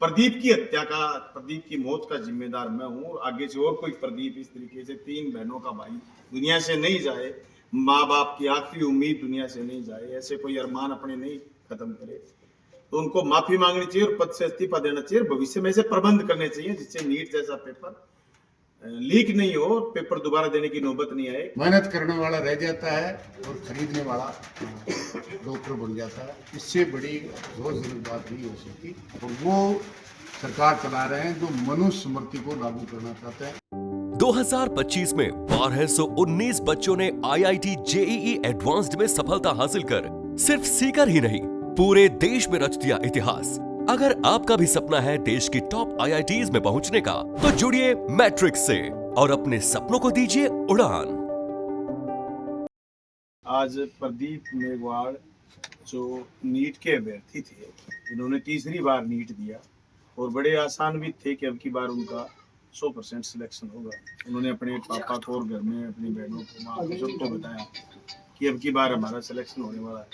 प्रदीप की मौत का जिम्मेदार मैं हूँ और आगे से और कोई प्रदीप इस तरीके से 3 बहनों का भाई दुनिया से नहीं जाए, माँ बाप की आखिरी उम्मीद दुनिया से नहीं जाए, ऐसे कोई अरमान अपने नहीं खत्म करे, तो उनको माफी मांगनी चाहिए और पद से इस्तीफा देना चाहिए। भविष्य में ऐसे प्रबंध करने चाहिए जिससे नीट जैसा पेपर लीक नहीं हो, पेपर दोबारा देने की नौबत नहीं आए। मेहनत करने वाला रह जाता है और खरीदने वाला डॉक्टर बन जाता है। इससे बड़ी अफसोसजनक बात नहीं हो सकती। और वो सरकार चला रहे हैं जो मनुष्य स्मृति को लागू करना चाहते हैं। 2025 में 1219 बच्चों ने IIT JEE एडवांस्ड में सफलता हासिल कर सिर्फ सीकर ही नहीं पूरे देश में रच दिया इतिहास। अगर आपका भी सपना है देश की टॉप IITs में पहुंचने का, तो जुड़िए मैट्रिक्स से और अपने सपनों को दीजिए उड़ान। आज प्रदीप मेघवाल जो नीट के अभ्यर्थी थे, इन्होंने तीसरी बार नीट दिया और बड़े आसान भी थे कि अब की बार उनका 100% सिलेक्शन होगा। उन्होंने अपने पापा को और घर में अपनी बहनों को, माँ को, सबको बताया कि अब की बार हमारा सिलेक्शन होने वाला है।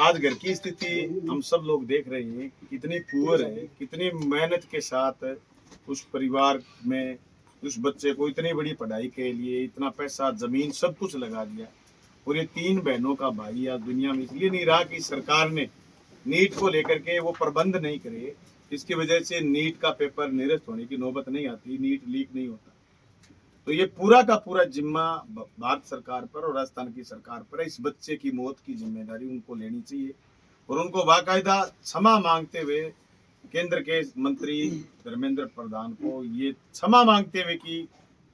आज घर की स्थिति हम सब लोग देख रहे हैं, कितनी पुअर है, कितनी मेहनत के साथ उस परिवार में उस बच्चे को इतनी बड़ी पढ़ाई के लिए इतना पैसा, जमीन, सब कुछ लगा दिया और ये 3 बहनों का भाई आज दुनिया में इसलिए नहीं रहा कि सरकार ने नीट को लेकर के वो प्रबंध नहीं करे, इसकी वजह से नीट का पेपर निरस्त होने की नौबत नहीं आती, नीट लीक नहीं होता। तो ये पूरा का पूरा जिम्मा भारत सरकार पर और राजस्थान की सरकार पर है। इस बच्चे की मौत की जिम्मेदारी उनको लेनी चाहिए और उनको बाकायदा क्षमा मांगते हुए केंद्र के मंत्री धर्मेंद्र प्रधान को ये क्षमा मांगते हुए कि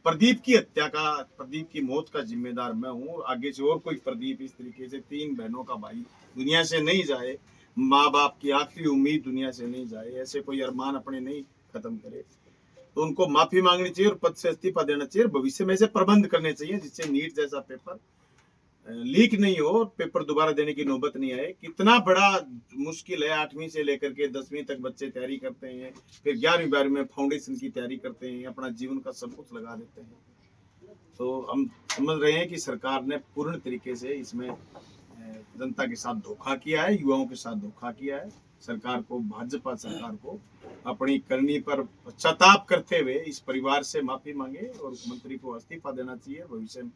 प्रदीप की मौत का जिम्मेदार मैं हूँ और आगे से और कोई प्रदीप इस तरीके से 3 बहनों का भाई दुनिया से नहीं जाए, माँ बाप की आखिरी उम्मीद दुनिया से नहीं जाए, ऐसे कोई अरमान अपने नहीं खत्म करे, तो उनको माफी मांगनी चाहिए और पद से इस्तीफा देना चाहिए। भविष्य में ऐसे प्रबंध करने चाहिए जिससे नीट जैसा पेपर लीक नहीं हो, पेपर दोबारा देने की नौबत नहीं आए। कितना बड़ा मुश्किल है, 8वीं से लेकर के 10वीं तक बच्चे तैयारी करते हैं, फिर 11वीं 12वीं में फाउंडेशन की तैयारी करते हैं, अपना जीवन का सब कुछ लगा देते हैं। तो हम समझ रहे हैं कि सरकार ने पूर्ण तरीके से इसमें जनता के साथ धोखा किया है, युवाओं के साथ धोखा किया है। सरकार को, भाजपा सरकार को अपनी करनी पर पश्चाताप करते हुए इस परिवार से माफी मांगे और मंत्री को इस्तीफा देना चाहिए। भविष्य में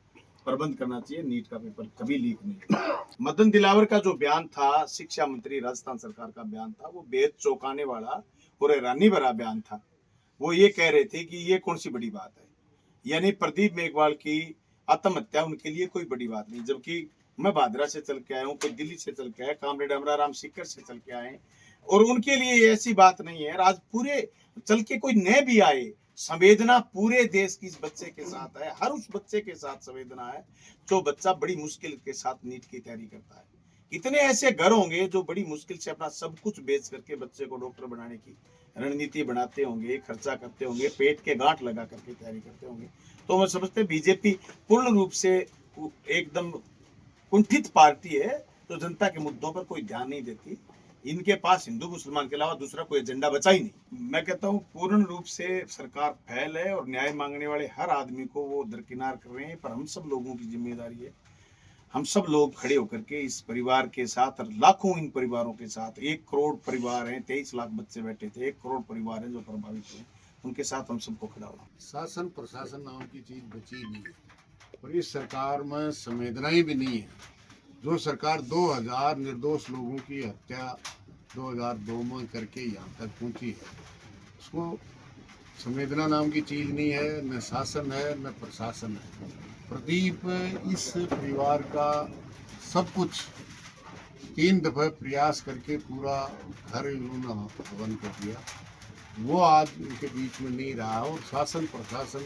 प्रबंध करना चाहिए, नीट का पेपर कभी लीक नहीं। मदन दिलावर का जो बयान था, शिक्षा मंत्री राजस्थान सरकार का बयान था, वो बेहद चौंकाने वाला और हैरानी भरा बयान था। वो ये कह रहे थे कि ये कौन सी बड़ी बात है, यानी प्रदीप मेघवाल की आत्महत्या उनके लिए कोई बड़ी बात नहीं, जबकि मैं भादरा से चल के आया हूँ, कोई दिल्ली से चल के आया, कामरेड अमराराम सीकर से चल के आए और उनके लिए ऐसी बात नहीं है। आज पूरे चल के कोई नए भी आए, संवेदना पूरे देश की इस बच्चे के साथ है, हर उस बच्चे के साथ संवेदना है जो बच्चा बड़ी मुश्किल के साथ नीट की तैयारी करता है। कितने ऐसे घर होंगे जो बड़ी मुश्किल से अपना सब कुछ बेच करके बच्चे को डॉक्टर बनाने की रणनीति बनाते होंगे, खर्चा करते होंगे, पेट के गांठ लगा करके तैयारी करते होंगे। तो मैं समझते बीजेपी पूर्ण रूप से एकदम कुंठित पार्टी है जो जनता के मुद्दों पर कोई ध्यान नहीं देती। इनके पास हिंदू मुसलमान के अलावा दूसरा कोई एजेंडा बचा ही नहीं। मैं कहता हूँ पूर्ण रूप से सरकार फेल है और न्याय मांगने वाले हर आदमी को वो दरकिनार कर रहे हैं, पर हम सब लोगों की जिम्मेदारी है, हम सब लोग खड़े होकर के इस परिवार के साथ और लाखों इन परिवारों के साथ, 1 करोड़ परिवार हैं, 23 लाख बच्चे बैठे थे, 1 करोड़ परिवार हैं जो प्रभावित हुए, उनके साथ हम सबको खड़ा होना। शासन प्रशासन नाम की चीज बची नहीं है और इस सरकार में संवेदनाएं भी नहीं है। जो सरकार 2000 निर्दोष लोगों की हत्या 2002 में करके यहाँ तक पहुंची है, उसको संवेदना नाम की चीज नहीं है, न शासन है न प्रशासन है। प्रदीप इस परिवार का सब कुछ 3 दफे प्रयास करके पूरा घर उन्होंने हवन कर दिया, वो आज उनके बीच में नहीं रहा और शासन प्रशासन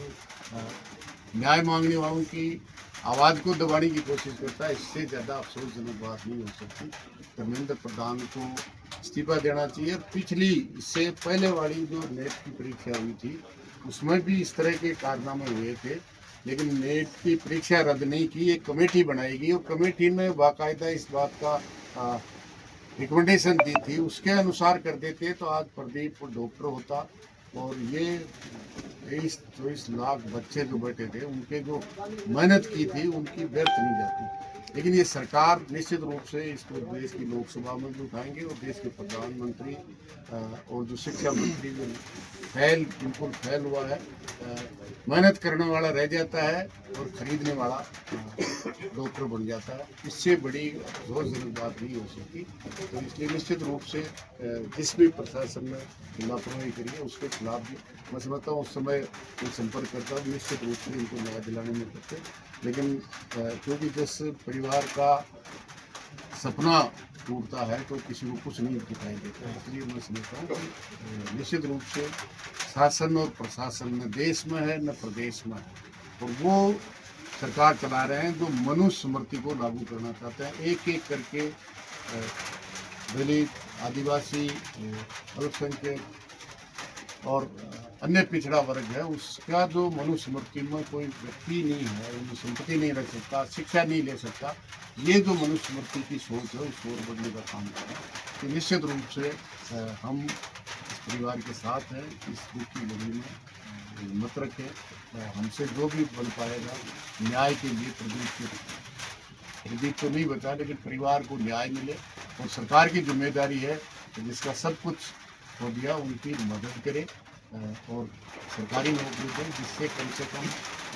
न्याय मांगने वालों की आवाज़ को दबाने की कोशिश करता है। इससे ज़्यादा अफसोसजनक बात नहीं हो सकती। धर्मेंद्र प्रधान को इस्तीफा देना चाहिए। पिछली, इससे पहले वाली जो नेट की परीक्षा हुई थी उसमें भी इस तरह के कारनामे हुए थे, लेकिन नेट की परीक्षा रद्द नहीं की, एक कमेटी बनाएगी और कमेटी ने बाकायदा इस बात का रिकमेंडेशन दी थी, उसके अनुसार कर देते तो आज प्रदीप डॉक्टर होता और ये 23-24 लाख बच्चे जो बैठे थे उनके जो मेहनत की थी उनकी व्यर्थ नहीं जाती। लेकिन ये सरकार निश्चित रूप से इसको देश की लोकसभा में भी उठाएंगे और देश के प्रधानमंत्री और जो शिक्षा मंत्री जो बिल्कुल फैल हुआ है, मेहनत करने वाला रह जाता है और खरीदने वाला डॉक्टर बन जाता है। इससे बड़ी अफसोसजनक बात नहीं हो सकती। तो इसलिए निश्चित रूप से जिस भी प्रशासन ने लापरवाही करी है उसके खिलाफ भी मैं समझता हूँ उस समय संपर्क करता हूँ, निश्चित रूप से इनको न्याय दिलाने में करते। लेकिन क्योंकि जिस परिवार का सपना टूटता है तो किसी को कुछ नहीं दिखाई देता, इसलिए मैं समझता हूँ कि निश्चित रूप से शासन और प्रशासन न देश में है न प्रदेश में है, और वो सरकार चला रहे हैं जो मनुष्य स्मृति को लागू करना चाहते हैं। एक एक करके दलित, आदिवासी, अल्पसंख्यक और अन्य पिछड़ा वर्ग है, उसका जो मनुष्य स्मृति में कोई व्यक्ति नहीं है, उनकी संपत्ति नहीं रख सकता, शिक्षा नहीं ले सकता, ये जो मनुष्य स्मृति की सोच है उस ओर बढ़ने का काम कर रहे हैं। तो निश्चित रूप से हम इस परिवार के साथ हैं, इस दुख की लड़ाई में मत रखें। हमसे जो भी बन पाएगा न्याय के लिए प्रदीप तो नहीं बचा, लेकिन परिवार को न्याय मिले, और सरकार की जिम्मेदारी है जिसका सब कुछ हो दिया उनकी मदद करे और सरकारी नौकरी दें, जिससे कम से कम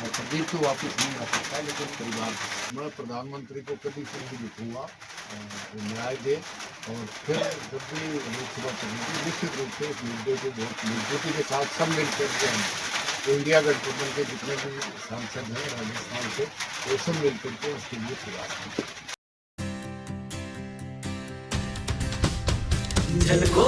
प्रदीप तो वापस नहीं आ सकता, लेकिन परिवार मैं प्रधानमंत्री को कभी से भी लिखूँगा न्याय दे। और फिर जब भी लोकसभा चलेगी निश्चित रूप से इस मुद्दे को बहुत मजबूती के साथ सब मिलकर के हम तो इंडिया गठबंधन के जितने भी सांसद हैं राजस्थान से, वो सब मिलकर के उसके लिए प्रयास करें। झलको